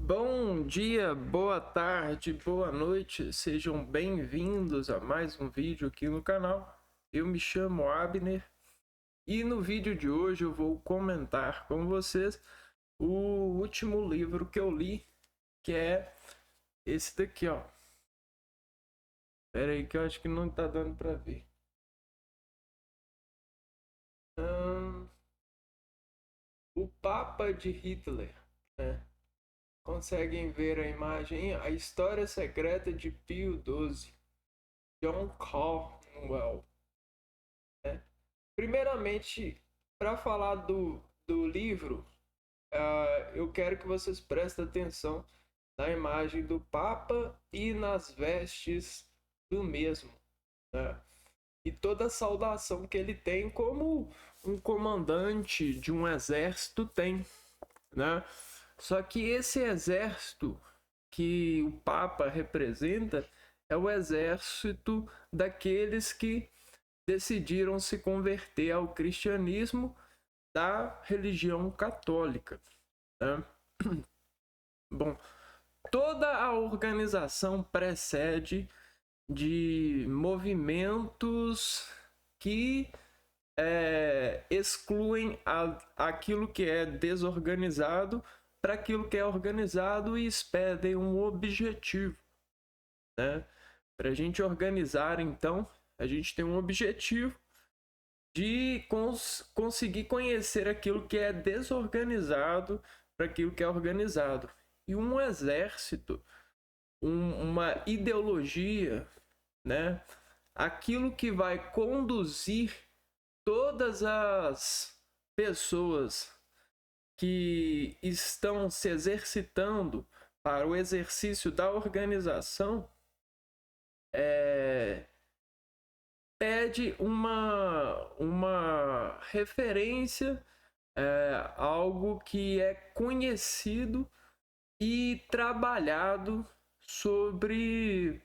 Bom dia, boa tarde, boa noite, sejam bem-vindos a mais um vídeo aqui no canal. Eu me chamo Abner e no vídeo de hoje eu vou comentar com vocês o último livro que eu li, que é esse daqui, ó. Espera aí que eu acho que não tá dando para ver. O Papa de Hitler, né? Conseguem ver a imagem? A História Secreta de Pio XII, John Cornwell. Primeiramente, para falar do livro, eu quero que vocês prestem atenção na imagem do Papa e nas vestes do mesmo, né? E toda a saudação que ele tem como um comandante de um exército tem, né? Só que esse exército que o Papa representa é o exército daqueles que decidiram se converter ao cristianismo da religião católica, né? Bom, toda a organização precede de movimentos que excluem aquilo que é desorganizado para aquilo que é organizado e expedem um objetivo, né? Para a gente organizar, então, a gente tem um objetivo de conseguir conhecer aquilo que é desorganizado para aquilo que é organizado. E um exército, uma ideologia, né? Aquilo que vai conduzir todas as pessoas que estão se exercitando para o exercício da organização pede uma referência, algo que é conhecido e trabalhado sobre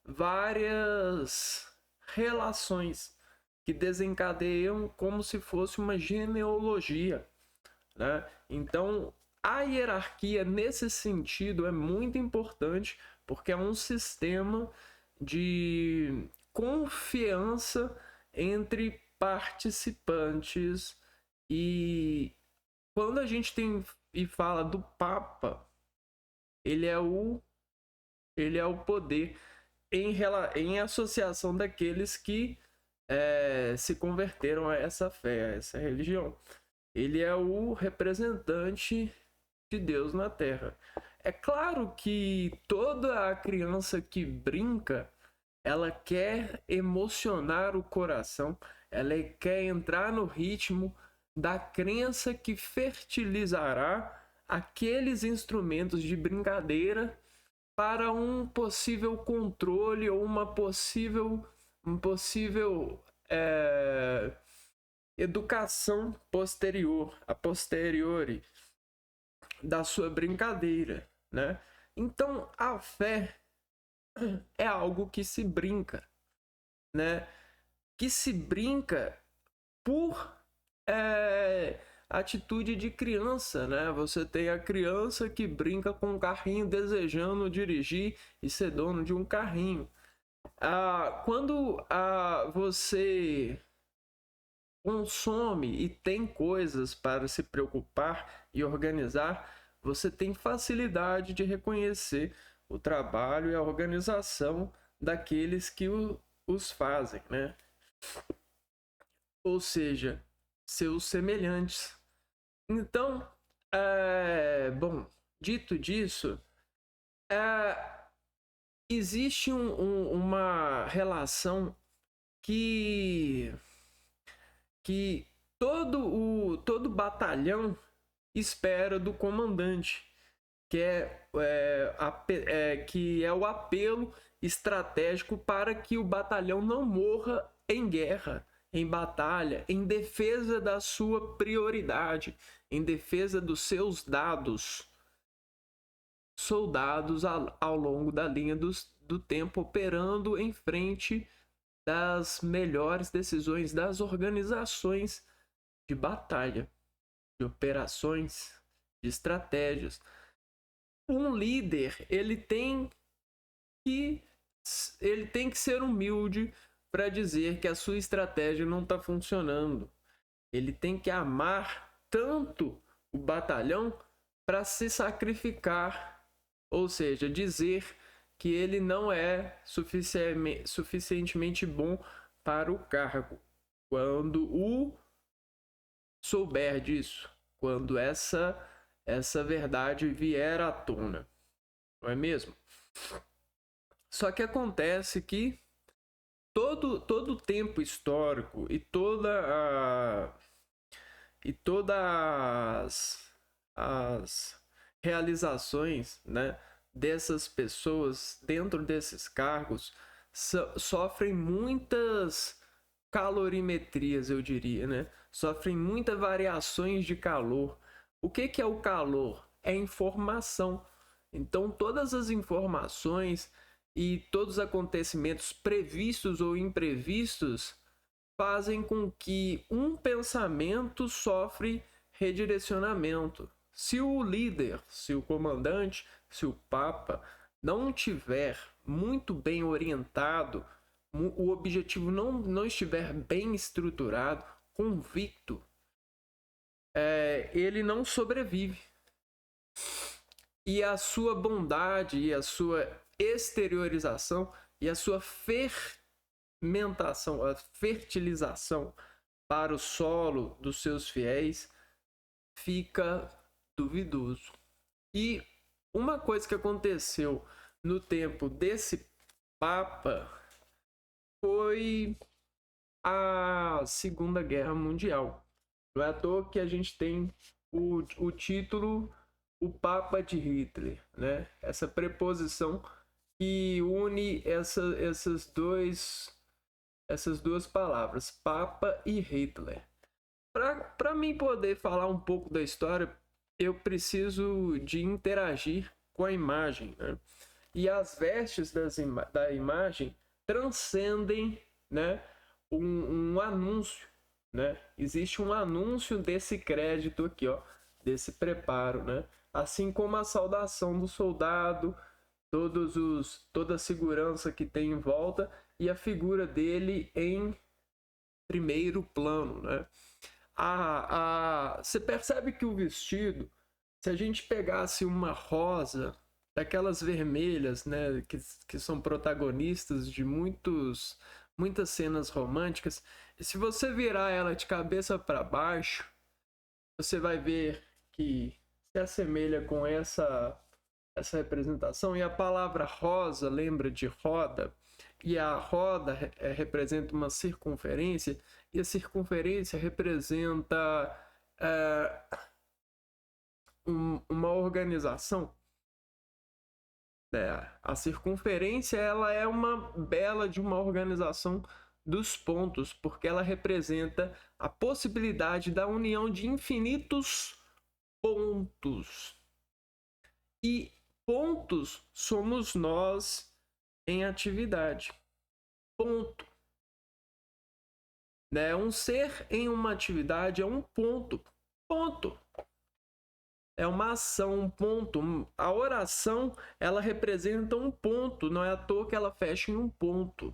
várias relações que desencadeiam como se fosse uma genealogia, né? Então, a hierarquia nesse sentido é muito importante porque é um sistema de confiança entre participantes. E quando a gente tem e fala do Papa, ele é o poder em associação daqueles que se converteram a essa fé, a essa religião. Ele é o representante de Deus na Terra. É claro que toda a criança que brinca, ela quer emocionar o coração, ela quer entrar no ritmo da crença que fertilizará aqueles instrumentos de brincadeira para um possível controle ou um possível educação posterior, a posteriori da sua brincadeira, né? Então a fé é algo que se brinca, né? Que se brinca por atitude de criança, né? Você tem a criança que brinca com um carrinho desejando dirigir e ser dono de um carrinho. Quando você consome e tem coisas para se preocupar e organizar, você tem facilidade de reconhecer o trabalho e a organização daqueles que os fazem, né? Ou seja, seus semelhantes. Então, bom, dito disso, existe uma relação que todo batalhão espera do comandante, que é o apelo estratégico para que o batalhão não morra em guerra, em batalha, em defesa da sua prioridade, em defesa dos seus soldados ao longo da linha do tempo, operando em frente das melhores decisões das organizações de batalha, de operações, de estratégias. um líder, ele tem que ser humilde para dizer que a sua estratégia não está funcionando. Ele tem que amar tanto o batalhão para se sacrificar, ou seja, dizer que ele não é suficientemente bom para o cargo. Quando o souber disso, quando essa verdade vier à tona, não é mesmo? Só que acontece que todo o tempo histórico e todas as realizações, né, dessas pessoas dentro desses cargos sofrem muitas calorimetrias, eu diria, né? Sofrem muitas variações de calor. O que é o calor? É informação. Então, todas as informações e todos os acontecimentos previstos ou imprevistos fazem com que um pensamento sofre redirecionamento. Se o líder, se o comandante, se o papa não tiver muito bem orientado, o objetivo não estiver bem estruturado, convicto, ele não sobrevive. E a sua bondade e a sua exteriorização e a sua fermentação, a fertilização para o solo dos seus fiéis fica duvidoso. E uma coisa que aconteceu no tempo desse Papa foi a Segunda Guerra Mundial. Não é à toa que a gente tem o título o Papa de Hitler, né? Essa preposição que une essas duas palavras, Papa e Hitler. Para mim poder falar um pouco da história, eu preciso de interagir com a imagem, né? E as vestes da imagem transcendem, né, um anúncio, né? Existe um anúncio desse crédito aqui, ó, desse preparo, né? Assim como a saudação do soldado, toda a segurança que tem em volta e a figura dele em primeiro plano, né? Você percebe que o vestido, se a gente pegasse uma rosa, daquelas vermelhas, né, que são protagonistas de muitas cenas românticas, e se você virar ela de cabeça para baixo, você vai ver que se assemelha com essa representação. E a palavra rosa lembra de roda, e a roda representa uma circunferência, e a circunferência representa uma organização. A circunferência ela é uma bela de uma organização dos pontos, porque ela representa a possibilidade da união de infinitos pontos. E pontos somos nós em atividade. Ponto. Né? Um ser em uma atividade é um ponto. Ponto. É uma ação, um ponto. A oração, ela representa um ponto. Não é à toa que ela fecha em um ponto.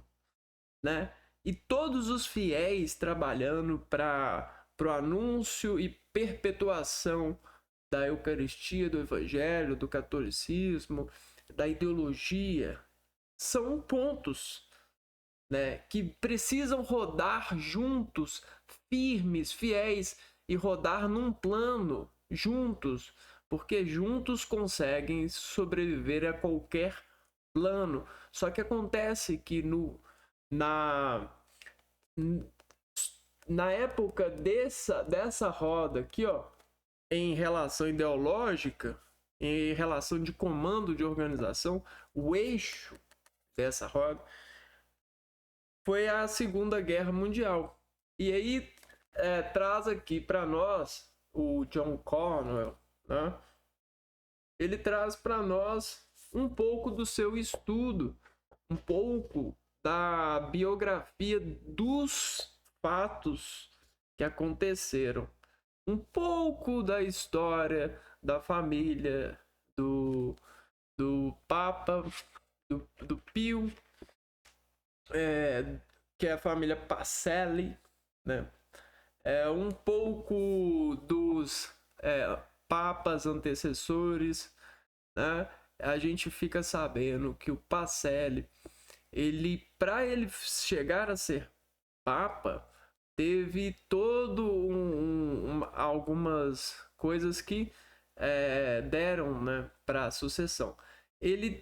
Né? E todos os fiéis trabalhando para o anúncio e perpetuação da Eucaristia, do Evangelho, do catolicismo, da ideologia, são pontos, né, que precisam rodar juntos, firmes, fiéis, e rodar num plano juntos, porque juntos conseguem sobreviver a qualquer plano. Só que acontece que na época dessa roda aqui, ó, em relação ideológica, em relação de comando de organização, o eixo dessa roda foi a Segunda Guerra Mundial. E aí traz aqui para nós o John Cornwell, né? Ele traz para nós um pouco do seu estudo, um pouco da biografia dos fatos que aconteceram, um pouco da história da família do do Papa, do Pio, que é a família Pacelli, né? Um pouco dos papas antecessores, né? A gente fica sabendo que o Pacelli, para ele chegar a ser papa, teve algumas coisas que deram, né, para a sucessão.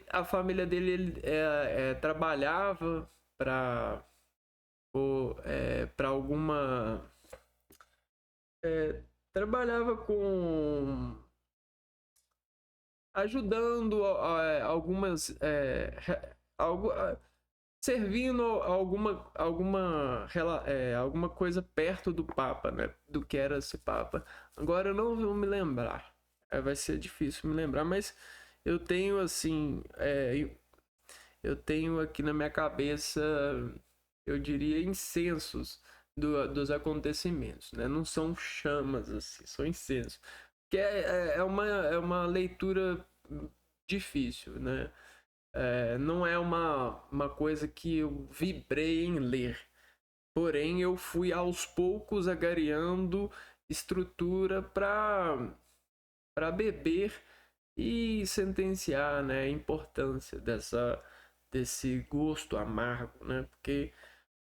A família dele trabalhava para alguma trabalhava com ajudando algumas servindo alguma coisa perto do Papa, né? Do que era esse Papa. Agora eu não vou me lembrar. Vai ser difícil me lembrar, mas eu tenho assim, eu tenho aqui na minha cabeça, eu diria, incensos dos acontecimentos, né? Não são chamas assim, são incensos. Que é uma leitura difícil, né? Não é uma coisa que eu vibrei em ler. Porém, eu fui aos poucos agariando estrutura para beber e sentenciar, né, a importância desse gosto amargo, né? Porque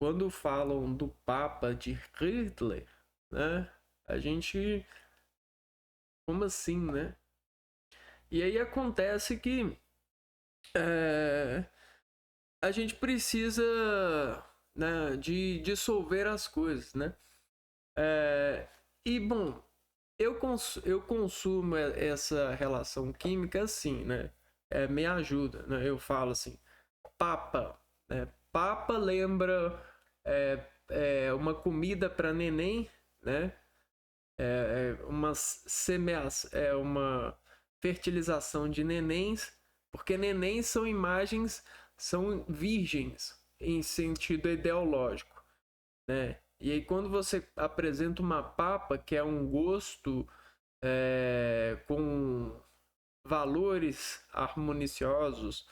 quando falam do Papa de Hitler, né, a gente... Como assim, né? E aí acontece que a gente precisa, né, de dissolver as coisas, né? E, bom, eu consumo essa relação química assim, né? Me ajuda, né? Eu falo assim, papa, né? Papa lembra uma comida para neném, né? Uma fertilização de nenéns, porque nenéns são imagens, são virgens em sentido ideológico, né? E aí quando você apresenta uma papa, que é um gosto com valores harmoniosos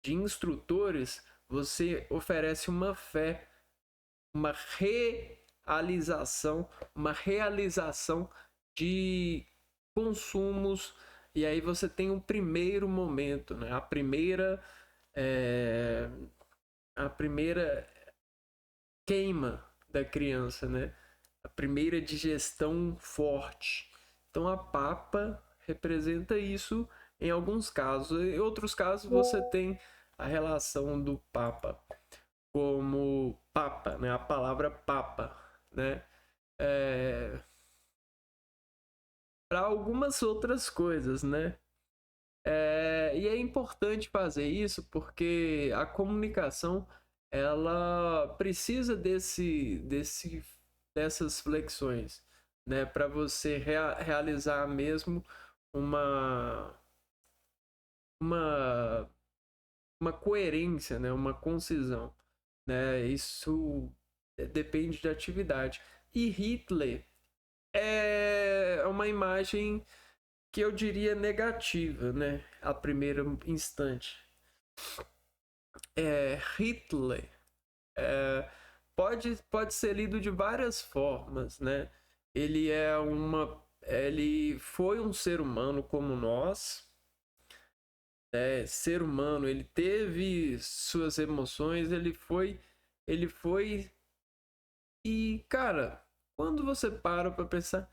de instrutores, você oferece uma fé, uma realização de consumos, e aí você tem um primeiro momento, né? A primeira queima da criança, né? A primeira digestão forte. Então a papa representa isso em alguns casos. Em outros casos você tem a relação do papa como papa, né? A palavra papa, né? Para algumas outras coisas, né? E é importante fazer isso porque a comunicação ela precisa dessas flexões, né? Para você realizar mesmo uma, uma, uma coerência, né? Uma concisão, né? Isso depende de atividade. E Hitler é uma imagem que eu diria negativa, né? A primeiro instante. Hitler pode ser lido de várias formas, né? Ele foi um ser humano como nós. Ser humano, ele teve suas emoções, ele foi e, cara, quando você para pensar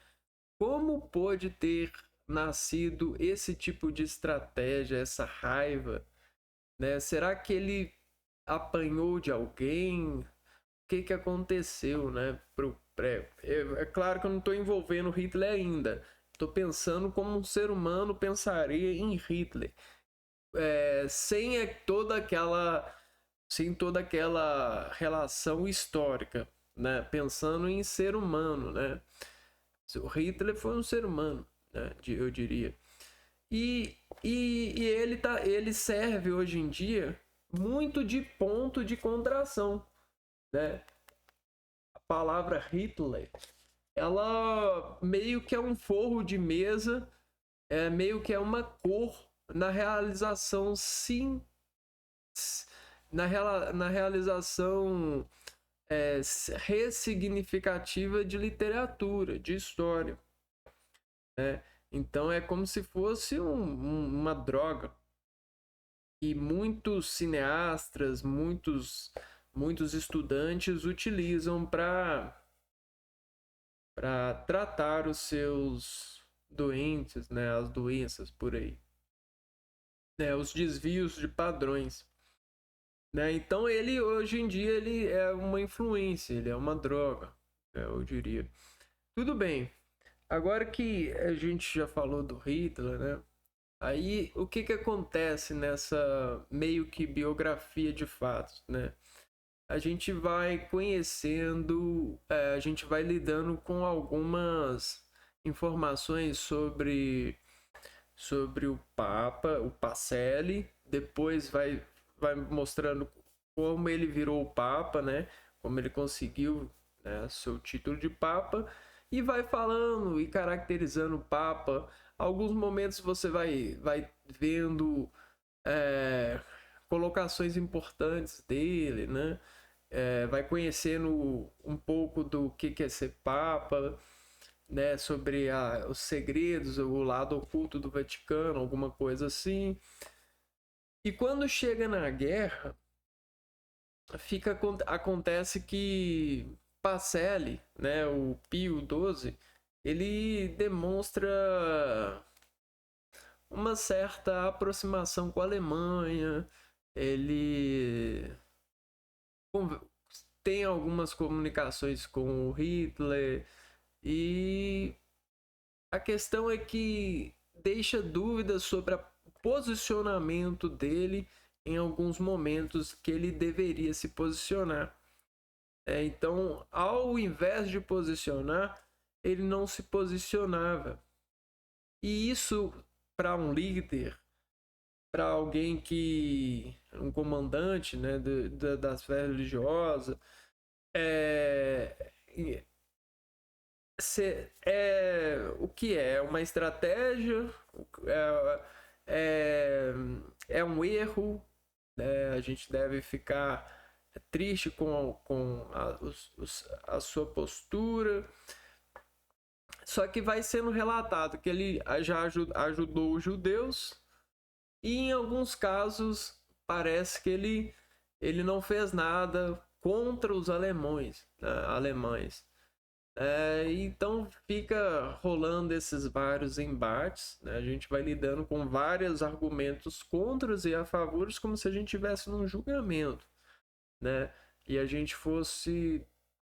como pode ter nascido esse tipo de estratégia, essa raiva, né? Será que ele apanhou de alguém? O que aconteceu, né? É claro que eu não estou envolvendo Hitler ainda. Estou pensando como um ser humano pensaria em Hitler, sem toda aquela relação histórica, né? Pensando em ser humano, né? O Hitler foi um ser humano, né? Eu diria. E ele serve hoje em dia muito de ponto de contração, né? A palavra Hitler, ela meio que é um forro de mesa, meio que é uma cor, na realização na realização ressignificativa de literatura, de história, né? Então é como se fosse uma droga. E muitos cineastas, muitos estudantes utilizam para tratar os seus doentes, né, as doenças por aí, né, os desvios de padrões, né? Então ele hoje em dia ele é uma influência, ele é uma droga, né, eu diria. Tudo bem. Agora que a gente já falou do Hitler, né? Aí, o que acontece nessa meio que biografia de fatos, né? A gente vai conhecendo, a gente vai lidando com algumas informações sobre o Papa, o Pacelli, depois vai mostrando como ele virou o Papa, né? Como ele conseguiu, né, seu título de Papa, e vai falando e caracterizando o Papa. Alguns momentos você vai vendo colocações importantes dele, né? Vai conhecendo um pouco do que é ser Papa, né? Sobre os segredos, o lado oculto do Vaticano, alguma coisa assim. E quando chega na guerra, acontece que Pacelli, né, o Pio XII, ele demonstra uma certa aproximação com a Alemanha, ele tem algumas comunicações com o Hitler, e a questão é que deixa dúvidas sobre o posicionamento dele em alguns momentos que ele deveria se posicionar. Então, ao invés de posicionar, ele não se posicionava. E isso, para um líder, para alguém um comandante, né, das fé religiosas, o que é uma estratégia, é, é um erro, né? A gente deve ficar triste com a sua postura. Só que vai sendo relatado que ele já ajudou os judeus, e em alguns casos parece que ele não fez nada contra os alemães. Então fica rolando esses vários embates, né? A gente vai lidando com vários argumentos contras e a favores, como se a gente estivesse num julgamento, né? E a gente fosse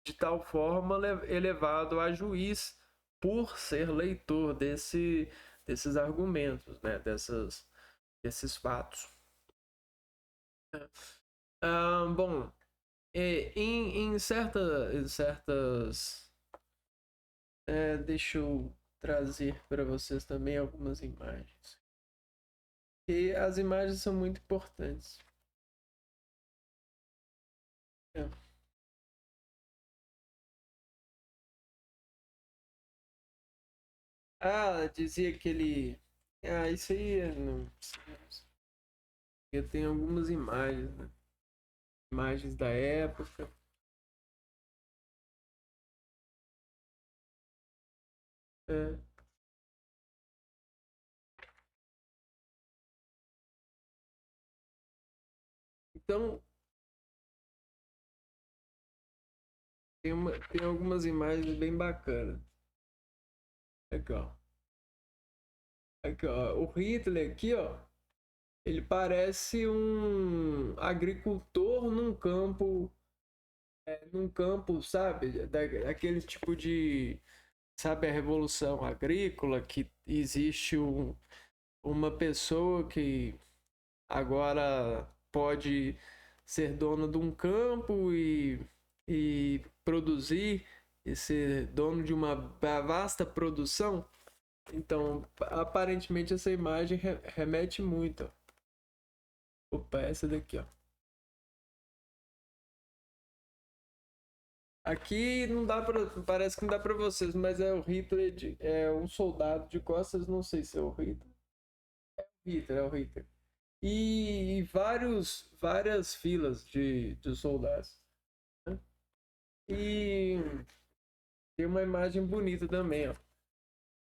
de tal forma elevado a juiz por ser leitor desses argumentos, né? Desses fatos. Bom, em certas deixa eu trazer para vocês também algumas imagens. E as imagens são muito importantes. Dizia que ele. Isso aí não. Eu tenho algumas imagens, né? Imagens da época. É. Então, tem algumas imagens bem bacanas. Aqui, ó. Aqui, ó. O Hitler aqui, ó. Ele parece um agricultor num campo, sabe? Daquele tipo de, sabe, a revolução agrícola, que existe uma pessoa que agora pode ser dono de um campo e produzir, e ser dono de uma vasta produção. Então, aparentemente essa imagem remete muito, ó. Opa, essa daqui, ó. Aqui não dá para, parece que não dá para vocês, mas é o Hitler, é um soldado de costas, não sei se é o Hitler. Hitler, é o Hitler. E várias filas de soldados. Né? E tem uma imagem bonita também, ó.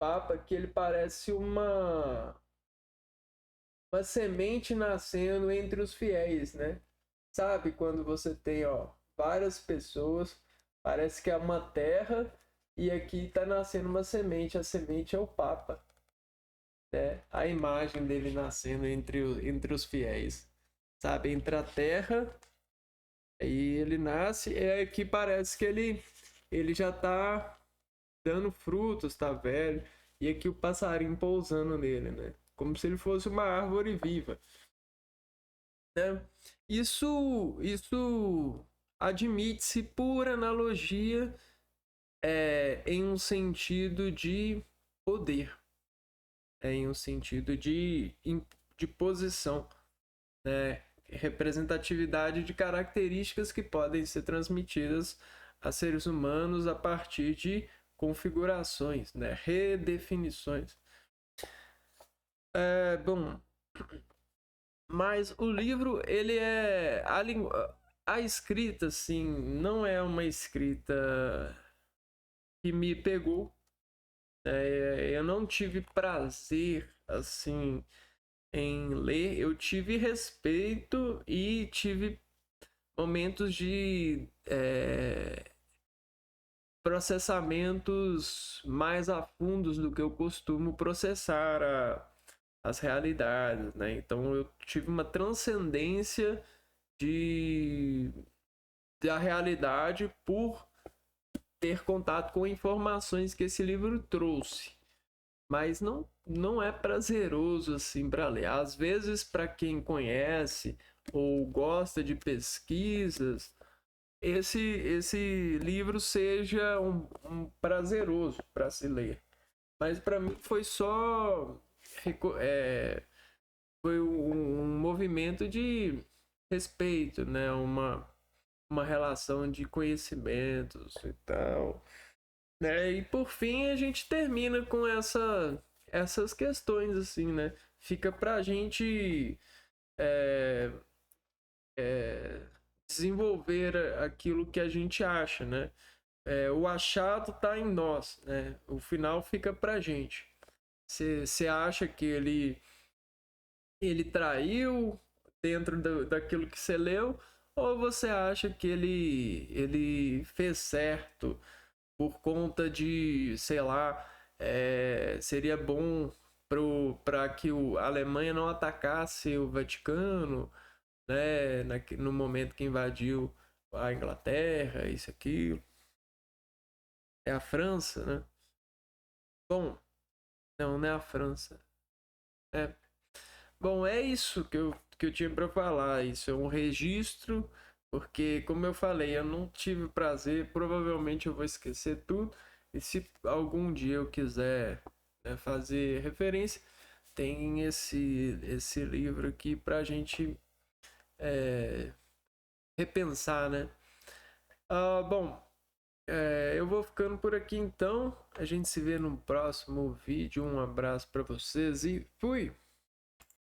Papa que ele parece uma semente nascendo entre os fiéis, né? Sabe quando você tem, ó, várias pessoas, parece que é uma terra e aqui está nascendo uma semente, a semente é o Papa, né? A imagem dele nascendo entre os fiéis, sabe? Entre a terra, aí ele nasce, é que parece que ele já está dando frutos, tá velho, e aqui o passarinho pousando nele, né? Como se ele fosse uma árvore viva, né? Isso admite-se por analogia em um sentido de poder, em um sentido de posição, né? Representatividade de características que podem ser transmitidas a seres humanos a partir de configurações, né? Redefinições. Bom, mas o livro, ele é a escrita, assim, não é uma escrita que me pegou. Eu não tive prazer, assim, em ler. Eu tive respeito e tive momentos de processamentos mais a fundos do que eu costumo processar as realidades, né? Então eu tive uma transcendência de da realidade por ter contato com informações que esse livro trouxe. Mas não é prazeroso assim para ler. Às vezes, para quem conhece ou gosta de pesquisas, esse livro seja um prazeroso para se ler. Mas para mim foi só foi um movimento de respeito, né? Uma relação de conhecimentos e tal. Né? E por fim a gente termina com essas questões, assim, né? Fica pra gente é, desenvolver aquilo que a gente acha, né? O achado tá em nós, né? O final fica pra gente. Você acha que ele traiu dentro daquilo que você leu, ou você acha que ele fez certo por conta de, sei lá, seria bom para que a Alemanha não atacasse o Vaticano, né, no momento que invadiu a Inglaterra, isso, aquilo. É a França, né? Bom, não é a França. É. Bom, é isso que eu tinha para falar. Isso é um registro, porque, como eu falei, eu não tive prazer, provavelmente eu vou esquecer tudo. E se algum dia eu quiser, né, fazer referência, tem esse livro aqui para a gente repensar, né? Bom, eu vou ficando por aqui então. A gente se vê no próximo vídeo. Um abraço para vocês e fui!